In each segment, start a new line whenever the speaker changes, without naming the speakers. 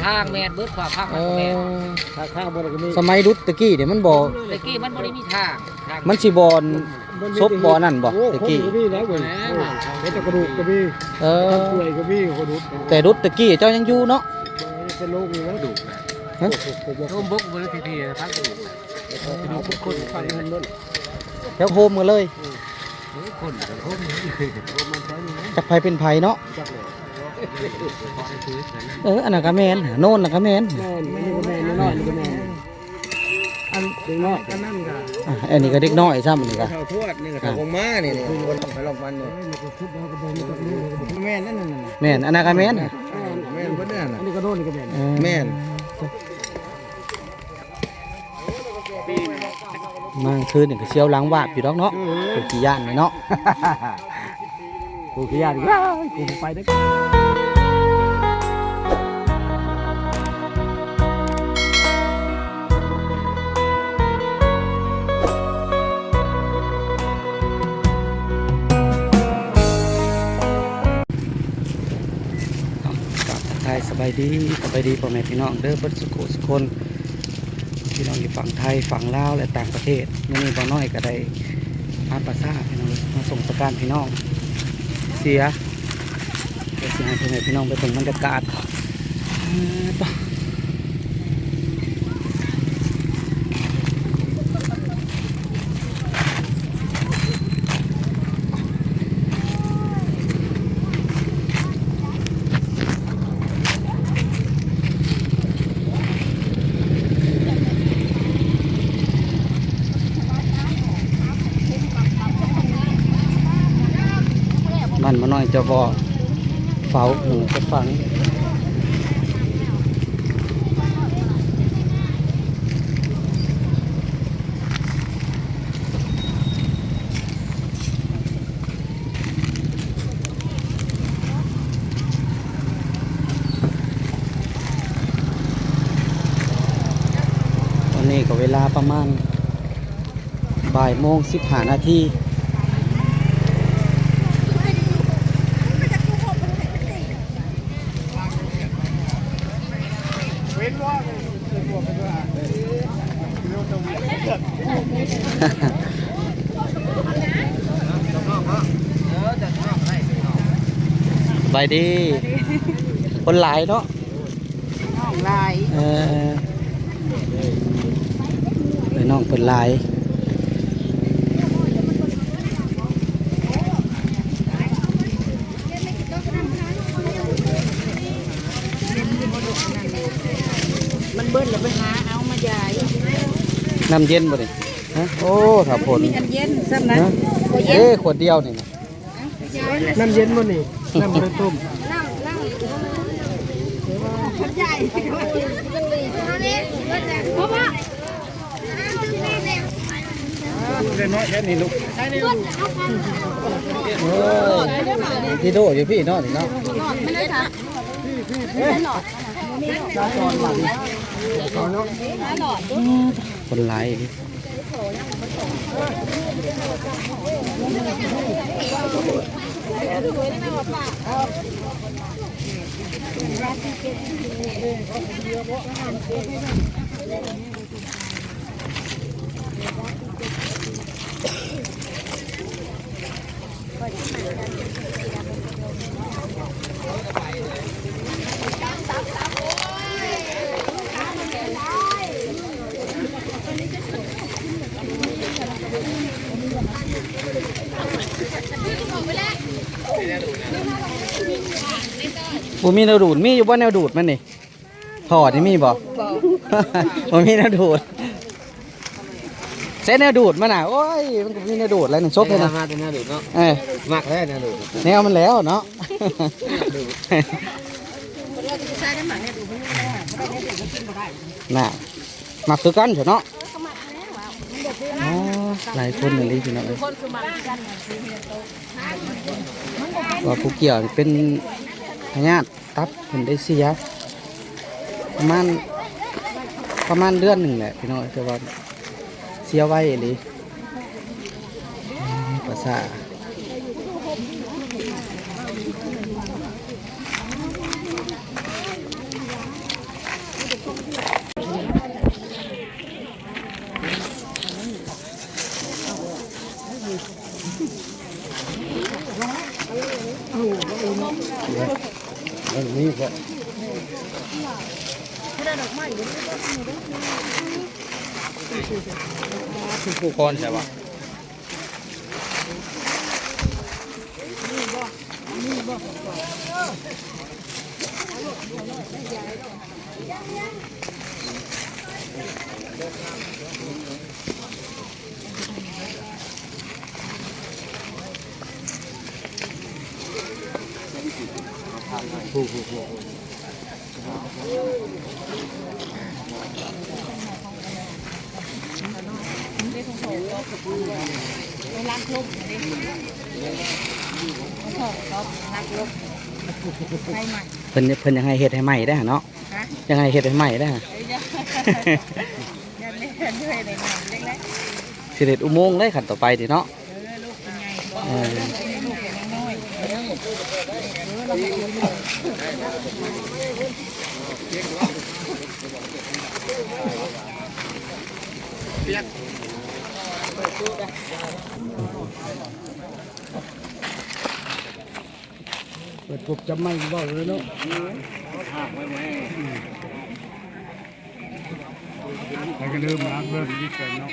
ทางแมนเบิดความพักมันแมนทางบนก็มี
สมัยรุดตะกี้เดี๋ยวมันบ่
ตะกี้มันบ่ได้มีทาง
มันสิบ่อนซบบ่อนั่นบ่ตะกี้
ก็มีแล้วเว้ยเฮ็ดกระดูกก็มีป่วยก็มีกระดูก
แต่รุดตะกี้เจ้ายังอยู่เนาะ
เป็นโรคมีกระดูก
ฮะ
โรคบกบ่ได้ทีๆพักกระดูกคนฟังมันนั่น
แล้วโฮมกันเลย
คนโฮม
จักไผเป็นไผเนาะอันนั้นก็แม่นโน่นน่ะก็แม่น
แม่นน้อยๆก็แม่นอันเด็กน้อยอันนั้นก็
อันนี้ก็เด็กน้อยซ้ำอันนี้ก็
เฒ่าทวดนี่ก็ของม้านี่คนไปลองมันนี่แม่นนั่นน่ะ
แม่นอันนั้นก็แม่น
แม่นเพิ่นนั่นน่ะอันนี้ก็โน่นนี่ก็แม่นแม่น
มาคืนนี่ก็เชียวหลังวาบอยู่ดอกเนาะกูกี่ย่านนี่เนาะ
กูขี้ยานกูไปได้
สบายดีพ่อแม่พี่น้องเด้อเบิดสุขสุขคนพี่น้องอยู่ฝั่งไทยฝั่งลาวและต่างประเทศนี่บ่น้อยก็ได้มาประสาพี่น้องมาส่งสการพี่น้องเสียให้พ่อแม่พี่น้องไปถึงบรรยากาศบ้านมาหน่อยจะบ่เฝ้าหนูจะฟังตอนนี้ก็เวลาประมาณบ่ายโมง15 นาทีสบายดีคนหลายเนาะ
น้องลาย
ไปน้องเป็นหลาย
มันเบิ้ลแล้วไปหาเอามาใหญ่
น้ำเย็นบ่ดิฮะโอ้ถ้าผล
น้ำเย็นซ้ำนะ
ขวดเดียวนี่
น้ำเย็นบ่นี่น้ำบ่ต้ม
ใหญ่เพราะว่า
เล่นน้อยแค่นี้ลูก
ที่โดอยู่พี่เนาะนี่เนาะ
ไม่ได้ค่ะ
คนหลายบ่มีแนวดูดมีอยู่บ่แนวดูดมันนี่ถอดนี่มีบ่บ่มีแนวดูดเส้นแนวดูดมันน่ะโอ้ยมันก็มีแนวดูดอะไรหนึ่งซบเลยนะ
มาเป็นแนวดูดเนาะ
มัก
แล้วแนวดูด
แนวมันแล้วเนาะ น่ะมาคือกันเถอะเนาะอ๋อหลายคนเลยพี่น้องเอ้ยว่าผู้เกี่ยวนี่เป็นพญาติตับเพิ่นได้เสียประมาณเดือนหนึ่งแหละพี่น้องแต่ว่าเสียไว้เลยภาษาอันนี้ก็ผู้คนใช่ปะเพิ่นยังไงเฮ็ดให้ใหม่ได้ฮะเนาะยังไงเฮ็ดให้ใหม่ได้ฮะสิเด็ดอุโมงค์เลยขันต่อไปดิเนาะเปิดปุ๊บจะไม่บอกเลยเนาะใครก็เริ่มรักเริ่มยิ่งเกินเนาะ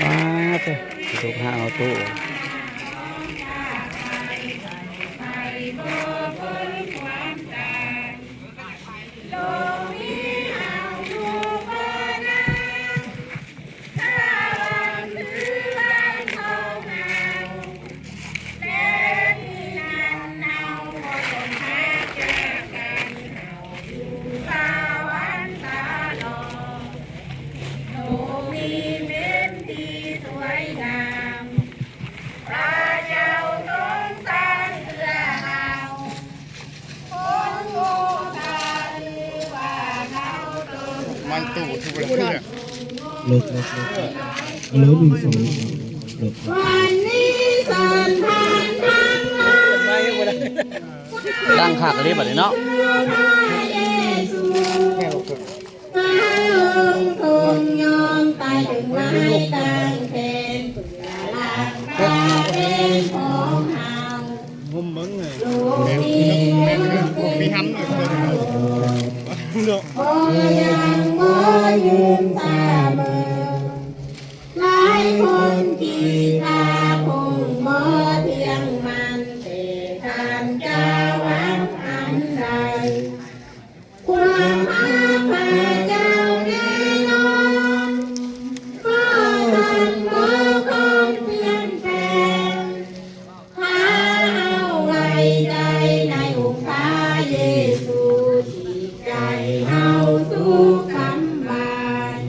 ว้าเจ้าถูกหาเอาตู้
มันตู่ทุกเรื่อง
ลบแล้ว1 2ลบ
วันนี้สอนทางทางเรา
ตั้งขากระเรียบแบบนี้เนาะ
ทรงยอมตายถึงไม้ตั้งเป็นเพื่อล้างตาเป็นของเฮา
ผมมึงไง
ลูกมี
ทำหนึ่งคนเนาะ
โอ้ยังโอ้ยืนตาเบอหลายคนที่ตาคงบ่เที่ยงมันแต่ท่านจะหวังอันใดความอาภาเจ้าแน่นอนก็ต้องบ่คงเปลี่ยนแปลงหาเอาไว้ใจในองค์พระเยซูที่ใจเฮาสุขสำบาย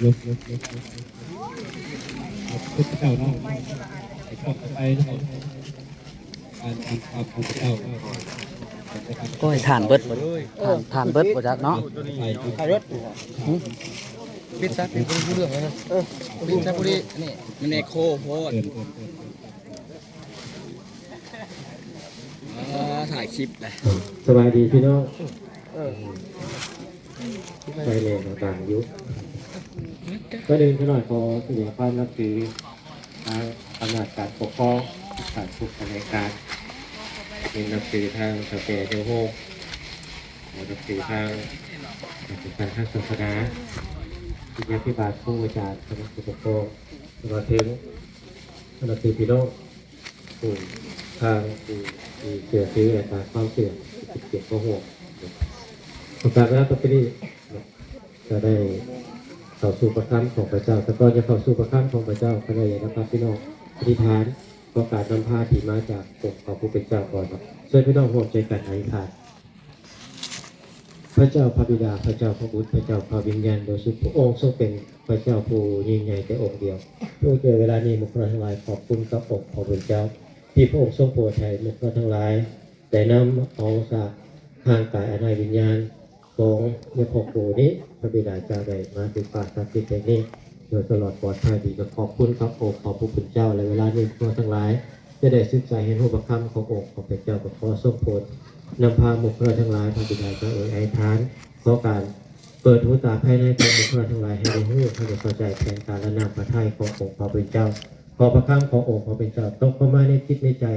ลบพุทธเจ้าเนาะไอ้ข้อไปเนาะการทำความของเจ้า
ก็ให้ทานเบิดบ่ทานเบิดบ่จักเนาะ
ขายรถปิดซะเป็นคนรู้เรื่องแล้วนะปิดซะพอดีนี่มันเอโคโพดถ่ายคลิปเลย
สบายดีพี่น้องไปเลยต่างยุคก็เดินขึ้นหน่อยพอแสดงความนับถือทางอำนาจการปกครองการควบคุมในการเป็นนับถือทางสเปรเดโฮนับถือทางการทางศาสนาที่ยาพิบาลผู้อาจารย์คณะปกครองมาถึงนับถือพี่น้องผู้ทางผู้เสียซื้อและการความเสี่ยงเกี่ยวกับหัวประกาศแล้วก็ไปนี่จะได้ เข้าสู่ประคำของพระเจ้าแต่ก็จะเข้าสู่ประคำของพระเจ้าก็ได้นะครับพี่น้องอธิษฐานก็การนำพาที่มาจากองค์พระผู้เป็นเจ้าก่อนครับช่วยพี่น้องร่วมใจกันอธิษฐานพระเจ้าพระบิดาพระเจ้าพระบุตรพระเจ้าพระวิญญาณโดยสุดพระองค์ทรงเป็นพระเจ้าผู้ยิ่งใหญ่แต่องค์เดียวโดยเจอเวลานี้มุขเราทั้งหลายขอบคุณกับองค์พระผู้เป็นเจ้าที่พระองค์ทรงโปรดให้มุขเราทั้งหลายแต่นำเอาจากทางกายอนายวิญญาณของเมื่อพระผู้นี้พระบิดาเจ้าได้มาถึงป่าสักดิ์สิทธิ์แห่งนี้โดยตลอดปลอดภัยดีก็ขอบคุณครับองค์พระผู้เป็นเจ้าและเวลานี้พวกเราทั้งหลายจะได้ศึกษาเห็นรูปธรรมขององค์พระผู้เป็นเจ้ากับขอทรงโปรดนำพามุขเราทั้งหลายพระบิดาเจ้าเอ๋ยอธิษฐานขอการเปิดหูตาภายในของมุขเราทั้งหลายให้ได้รู้ให้ได้เข้าใจแผนการและนามพระทัยขององค์พระผู้เป็นเจ้าขอพระคำขององค์พระผู้เป็นเจ้าตกเข้ามาในจิตในใจ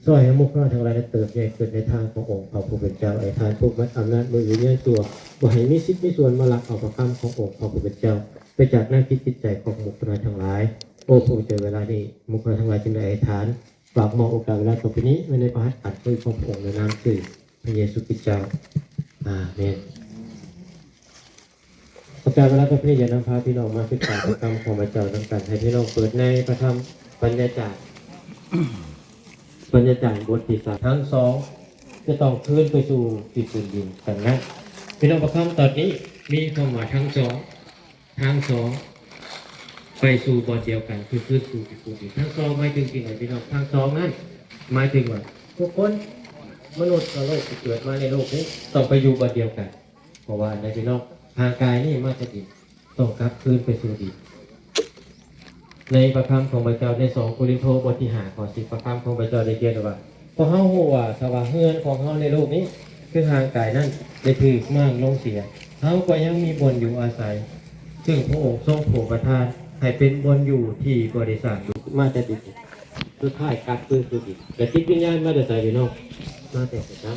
ช่วยให้มุขเราทั้งหลายได้เติบใหญ่ขึ้นในทางขององค์พระผู้เป็นเจ้าอธิษฐานทุกมัดอำนาจมืออยู่ในตัวบ่ให้มีสิทธิ์มีส่วนมาลักเอาพระคำขององค์พระผู้เป็นเจ้าไปจากหน้าคิดจิตใจของมุขเราทั้งหลายโอ้พระเจ้าเวลานี้มุขเราทั้งหลายจึงได้อธิษฐานฝากมองโอกาสเวลาต่อไปนี้ไว้ในพระหัตถ์อันเผยพระองค์ในนามชื่อพระเยซูคริสต์เจ้าอาเมนประกาศเวลาต่อไปนี้อย่านำพาพี่น้องมาศึกษาพระคำของพระเจ้านำกันให้พี่น้องเปิดในพระธรรมปัญญาจารย์บทที่3ทั้งสองจะต้องเคลื่อนไปสู่ที่พื้นดินกันนะพี่น้องพระคำตอนนี้มีความหมายทั้งสองไปสู่บทเดียวกันคือขึ้นสู่ที่พื้นดินทั้งสองหมายถึงสิ่งไหนพี่น้องทั้งสองนั้นหมายถึงว่าทุกคนมนุษย์กับโลกที่เกิดมาในโลกนี้ต้องไปอยู่บทเดียวกันเพราะว่าในพี่น้องทางกายนี่มาจากดินต้องกลับคืนไปสู่ดินในพระคำของพระเจ้าใน2 โครินธ์บทที่5ข้อ10พระคำของพระเจ้าได้เขียนไว้ว่าเพราะเฮาฮู้ว่าถ้าว่าเฮือนของเฮาในโลกนี้คือทางกายนั้นได้ถูกมั่งลงเสียเฮาก็ยังมีบนอยู่อาศัยซึ่งพระองค์ทรงโปรดประทานให้เป็นบนอยู่ที่บริษัทมาแต่ดินสุดท้ายกลับคืนสู่ดินแต่จิตวิญญาณมาแต่ไสพี่น้องมาแต่พระเจ้า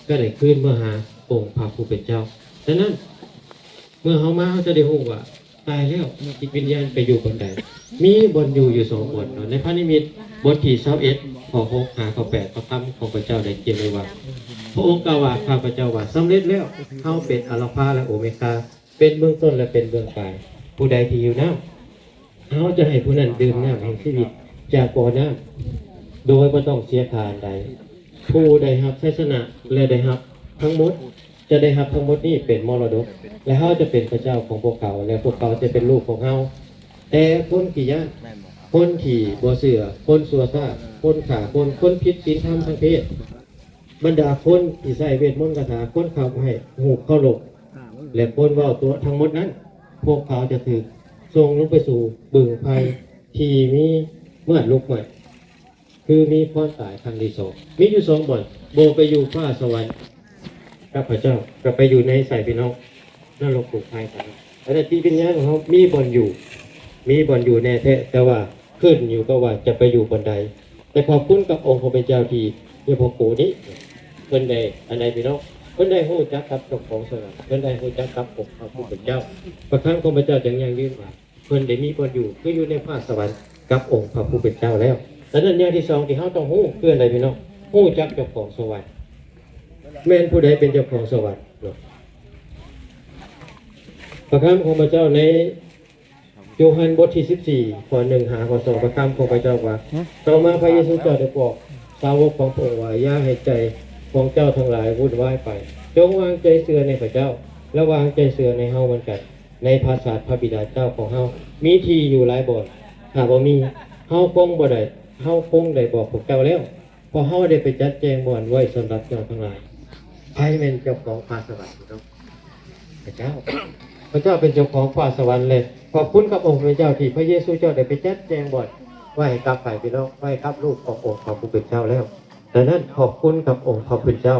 ก็ได้คืนเมื่อหาองค์พระผู้เป็นเจ้าฉะนั้นเมื่อเขามาเขาจะได้รู้ว่าตายแล้วจิตวิญญาณไปอยู่บนใดมีบนอยู่2 บนในพระนิมิตบทที่21ข้อ6 5ข้อ8พระคำของพระเจ้าได้เขียนไว้ว่าพระองค์กล่าวว่าข้าพเจ้าว่าสำเร็จแล้วเขาเป็นอัลฟาและโอเมกาเป็นเบื้องต้นและเป็นเบื้องปลายผู้ใดที่อยู่น้ำเขาจะให้ผู้นั้นดื่มน้ำแห่งชีวิตจากบ่อน้ำโดยไม่ต้องเสียค่าใดผู้ใดรับชัยชนะและได้รับทั้งหมดจะได้รับทั้งหมดนี้เป็นมรดกและเขาจะเป็นพระเจ้าของพวกเขาและพวกเขาจะเป็นลูกของเขาแต่คนที่ยะคนที่บ่เสือคนสัวซ่าคนขาคนผิดศีลธรรมทางเพศบรรดาคนที่ใส่เวทมนต์คาถาคนเขาให้หูเข้าหลบและคนว่าตัวทั้งหมดนั้นพวกเขาจะถูกส่งลงไปสู่บึงไฟที่มีเมื่อลุกใหม่คือมีความตายครั้งที่2มีอยู่2 บ่อนโบไปอยู่ฟ้าสวรรค์กับพระเจ้าก็ไปอยู่ในสายพี่น้องนรกถูกไฟกันแต่ที่วิญญาณของเขามีบ่อนอยู่แน่แท้แต่ว่าขึ้นอยู่ก็ว่าจะไปอยู่บนใดแต่ขอบคุณกับองค์พระเป็นเจ้าที่เมื่อพระโกนี้เพิ่นได้อันใดพี่น้องเพิ่นได้ฮู้จักกับเจ้าของสวรรค์เพิ่นได้ฮู้จักกับองค์พระผู้เป็นเจ้าประคังของพระเจ้าจังยังยืนว่าเพิ่นได้มีบ่อนอยู่คืออยู่ในฟ้าสวรรค์กับองค์พระผู้เป็นเจ้าแล้วดังนั้นอย่างที่2ที่เฮาต้องฮู้คืออันใดพี่น้องฮู้จักเจ้าของสวรรค์แม่นผู้ใดเป็นเจ้าของสวรรค์เนาะพระคำของพระเจ้าในโยฮันบทที่14ข้อ1 5ข้อ2พระคำของพระเจ้าว่าต่อมาพระเยซูเจ้าได้บอกสาวกของพระองค์ว่าอย่าให้ใจของเจ้าทั้งหลายวุ่นวายไปจงวางใจเชื่อในพระเจ้าและวางใจเชื่อในเฮาเหมือนกันในภาษาพระบิดาเจ้าของเฮามีที่อยู่หลายบ่อนถ้าบ่มีเฮาคงบ่ได้เฮาคงได้บอกพวกเจ้าแล้วเพราะเฮาได้ไปจัดแจงบ่อนไว้สำหรับเจ้าทั้งหลายใครเป็นเจ้าของฟ้าสวรรค์ครับพระเจ้าเป็นเจ้าของฟ้าสวรรค์เลยขอบคุณกับองค์พระเจ้าที่พระเยซูเจ้าได้ไปจัดแจงบ่อนไว้กับฝ่ายพี่น้องไว้กับลูกขององค์พระผู้เป็นเจ้าแล้วดังนั้นขอบคุณกับองค์พระผู้เป็นเจ้า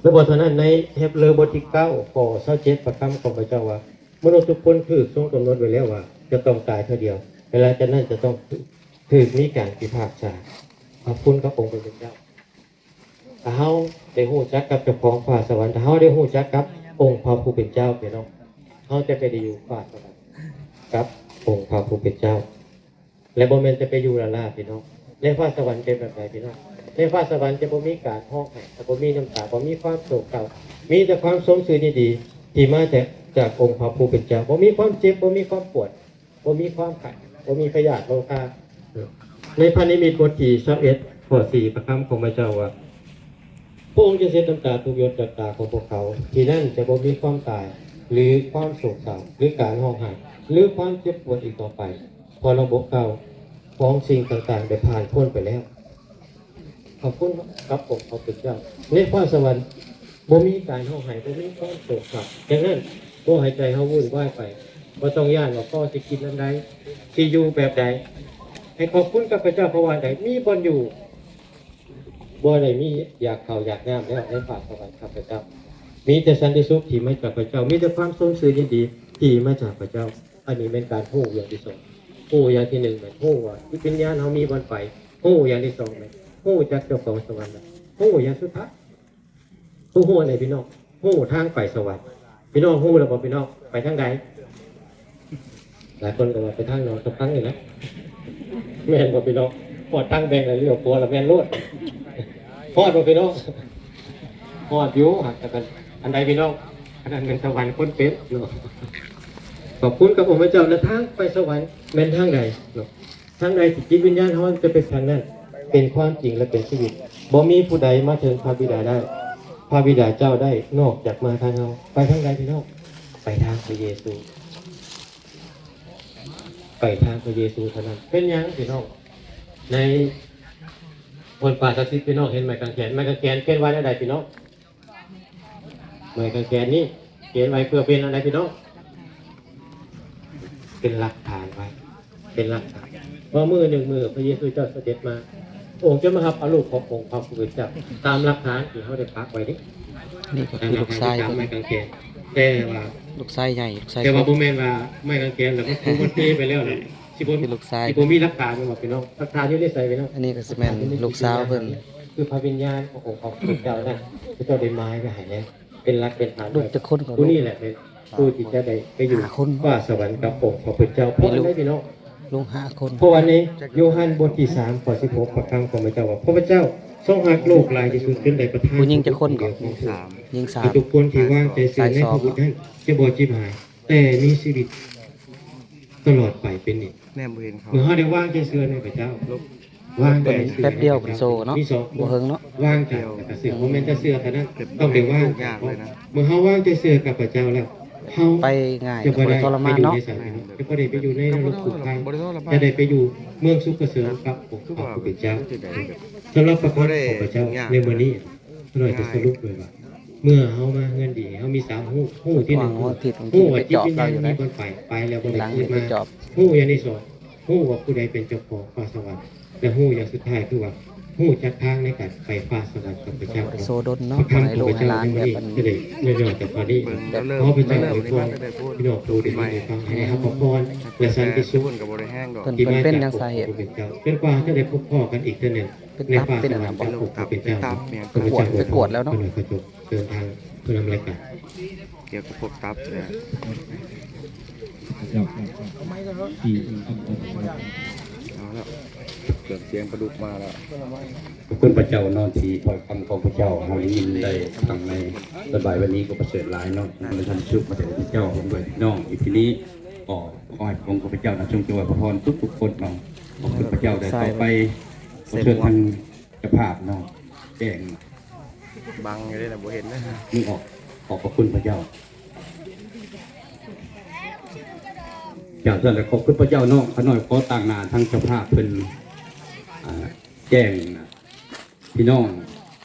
และบทนั้นในเฮบเรือบทที่9ข้อ27พระคำของพระเจ้าว่ามนุษย์ทุกคนคือทรงกำหนดไว้แล้วว่าจะต้องตายเท่าเดียวเวลาจากนั้นจะต้องถูกมีการพิพากษาขอบคุณกับองค์พระผู้เป็นเจ้าถ้าเฮาได้ฮู้จักกับเจ้าของฟ้าสวรรค์ถ้าเฮาได้ฮู้จักกับองค์พระผู้เป็นเจ้าพี่น้องเฮาจะไปได้อยู่ฟ้าสวรรค์กับองค์พระผู้เป็นเจ้าและบ่แม่นจะไปอยู่ละลาพี่น้องในฟ้าสวรรค์เป็นแบบไหนพี่น้องในฟ้าสวรรค์จะบ่มีการร้องไห้บ่มีน้ำตาบ่มีความโศกเศร้ามีแต่ความสมชื่นดีๆที่มาจาก จากองค์พระผู้เป็นเจ้าบ่มีความเจ็บบ่มีความปวดบ่มีความไข้บ่มีพยาธิโรคาในพระนิมิตบทที่21ข้อ4ประคำของพระเจ้าว่าพระองค์จะเช็ดน้ำตาทุกหยดจากตาของพวกเขาที่นั่นจะบ่มีความตายหรือความโศกเศร้าหรือการร้องไห้หรือความเจ็บปวดอีกต่อไปเพอระบบเก่าของสิ่งต่างๆได้ผ่านพ้นไปแล้วขอบคุณครับผมขอบคุณเจ้าในฟ้าสวรรค์บ่มีการร้องไห้บ่มีความโศกเศร้าดังนั้นบ่ให้ใจเฮาวุ่นวายไปบ่ต้องย่านว่าพ่อสิกินอันใดสิอยู่แบบใดให้ขอบคุณกับพระเจ้าเพราะว่าใดมีบ่อยู่บ่ได้มีอยากเข้าอยากน้ำแล้วในฟ้าสวรรค์ครับพระเจ้ามีแต่สันติสุขที่มาจากพระเจ้ามีแต่ความทรงซื่อยินดีที่มาจากพระเจ้าอันนี้เป็นการฮู้อย่างที่สองฮู้อย่างที่หนึ่งฮู้ว่าวิญญาณเฮามีบ่ไปฮู้อย่างที่สองฮู้จากเจ้าของสวรรค์ฮู้อย่างสุดท้ายฮู้อะไรพี่น้องฮู้ทางไปสวรรค์พี่น้องฮู้แล้วบ่พี่น้องไปทางใดหลายคนก็ว่าไปทางนอนสักครั้งเลยนะแม่นบ่พี่น้องพอตั้งแบงแล้วเรียกตัวแล้วแม่นโลดพอดบ่พี่น้องพอดอยู่หักกันอันใดพี่น้องอันนั้นเป็นสวรรค์คนเป็ดเนาะขอบคุณกับองค์พระเจ้าและทางไปสวรรค์แม่นทางใดเนาะทางใดที่จิตวิญญาณเฮาจะไปทางนั้นเป็นความจริงและเป็นชีวิตบ่มีผู้ใดมาถึงพระบิดาได้พระบิดาเจ้าได้นอกจากมาทางเฮาไปทางใดพี่น้องไปทางพระเยซูไปทางพระเยซูเท่านั้นเป็นยังพี่น้องในบนป่าศักดิ์สิทธิ์พี่น้องเห็นไม้กางเขนไม้กางเขนเขียนไว้อะไรพี่น้องไม้กางเขนนี้เขียนไว้เพื่อเป็นอะไรพี่น้องเป็นหลักฐานไว้เป็นหลักฐานว่ามือหนึ่งมือพระเยซูเจ้าเสด็จมาองค์จะมารับเอาลูกขององค์พระผู้เป็นเจ้าตามหลักฐานที่เขาได้พักไว้นี่
นี่ก็คือลูกชาย
ไม้กางเขนแต่ว่า
ลูกชายใหญ่ลูกชาย
แต่ว่าผมแม่นว่าไม่กางเกณฑ์แล้วก็คูมันเทไปแล้วนะสิผม
คือลูกชาย
สิผมมีหลักฐานมาบอกพี่น้องหลักฐานอยู่ในใส่พี่น้อง
อันนี้ก็สิแม่นลูกสาวเพิ่น
คือพระวิญญาณขององค์พระผู้เจ้านั่นพระเจ้าได้ไม้ไปให้แล้วเป็นหลักเป็นฐาน
ลูกจะคนของ
ผู้นี่แหละเป็นผู้ที่จะได้ไปอยู่
หาคน
ว่าสวรรค์กับองค์พระผู้เจ้าเพราะอะไรพี่น้อง
ลุง5คน
เพราะวันนี้โยฮันบทที่3ข้อ16ประคำของพระเจ้าว่าพระเจ้าทรงหักโลกหลายที่สุดจนได้ประทาน
ผู้หญิงจะคนก่อน
ของพระองค์
ยิง
ทุกคนที่ว่างใจเสื่อในพระบุตรนั้นจะบ่จิบหาย แต่มีชีวิตตลอดไปเป็นนิจ
แน่บ่เห็นเขา
เมื่อเขาได้ว่างใจเสื่อในพระเจ้าว่างใจเสื่อ
แป๊บเดียวเป็นโซเนาะ
มีสอง
บ่เฮิงเนาะ
ว่างใจกับเสื่อโมเมนต์จะเสื่อเท่านั้นต้องได้ว่างใจเมื่อเขาว่างใจเสื่อกับพระเจ้าแล้วเขา
ไปง่าย
จะ
บ่
บ่
ได้
ได้
ทร
ไป
มาน
อยู่
เนาะ
ในสายจะบ่ได้ไปอยู่ในนรกขุมไฟจะได้ไปอยู่เมืองสุขเกษมกับองค์พระผู้เป็นเจ้า สำหรับประคับของพระเจ้าในวันนี้เราจะสรุปเลยว่าเมื่อเฮามาเงินดีเฮามี3ฮู้ที่1ฮู้ว่าจิตวิญญาณมีบนไปแล้วบ่
ห
ได้
ลัง
คิด
ไป
มา
จอบ
ฮู้อย่างที่2ฮู้ว่าผู้ใดเป็นเจ้าของฟ้าสวรรค์และฮู้อย่างสุดท้ายคือว่าฮู้จักทางในการไปฟ้าสวรรค์กับพระเจ้า
โซดน
พ
เนาะ
ระคำ
ให้
ของ
ลูก
พระ
ให้
เจ้า
หลาน
ใน
แบ
วัน
บ
นี้จะได้เรื่อยๆจากพอดีขอพระเจ้าอวยพรพี่น้องดูดีๆฟังให้ครับพรและสันติสุข
กับบ่ได้แห้งดอก
เพิ่น
ที่มา
เป็น
จาก
ยังสาเหตุ
องค์พระผู้เป็นเจ้าเป็นกว่าจะได้พบพ่อกันอีกเท่านึงในฟ้าสวรรค์จากองค์พระผู้เป็นเจ้าพระเจ้า
ไปกวดแล้วเนาะ
ขอพระเจ้าเดินทางเพื่อนำรายการ
เกี่ยวกับพวกตับเนี่ย เอาแล้วเกิดเสียงประดุกมาแล้ว
ขอบคุณพระเจ้านอนที่ปล่อยคำของพระเจ้าเราได้ยินได้ฟังในสบายวันนี้ก็ประเสริฐหลายเนาะเราทำชุบมาแต่พระเจ้าผมด้วยน้องอีกทีนี้ก็ขอให้องค์พระเจ้านะทรงช่วยพระพรทุกๆคนเนาะขอบคุณพระเจ้าได้ต่อไปขอเชิญทางเจ้าภาพเนาะแจ้ง
บังอยู่ได้นะบ่เห็นนะ
นี่ออกขอบพระคุณพระเจ้าอย่างนั้นแหละขอบคุณพระเจ้าเนาะขน้อยขอต่างหน้าทางเจ้าภาพเพิ่นแจ้งพี่น้อง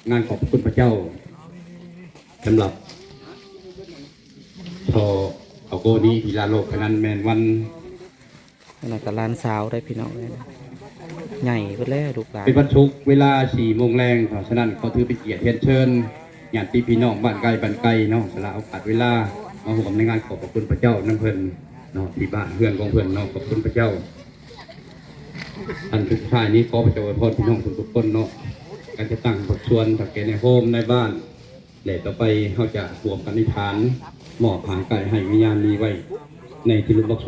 งานขอบคุณพระเจ้าสำหรับพอเอาโกนี้ที่ลาโลกพนันแมนวัน
นั่นน่ะก็หลานสาวได้พี่น้องเลยนะใหญ่เบิดแล้วลูกหลาน
เป็นวันศุกร์เวลา4 โมงแรงเพราะฉะนั้นขอถือเป็นเกียรติเรียนเชิญญาติพี่น้องบ้านไกลเนาะสละโอกาสเวลามาร่วมในงานขอบคุณพระเจ้าน้ำเพิ่นเนาะที่บ้านเพื่อนของเพิ่นเนาะขอบคุณพระเจ้าอันสุดท้ายนี้ขอพระเจ้าอวยพรพี่น้องทุกคนเนาะการจะตั้งบทชวนถักแกในโฮมในบ้านและต่อไปเขาจะรวมกันในฐานหมอบหางไก่ให้วิญญาณนี้ไว้ในที่ลุกลัก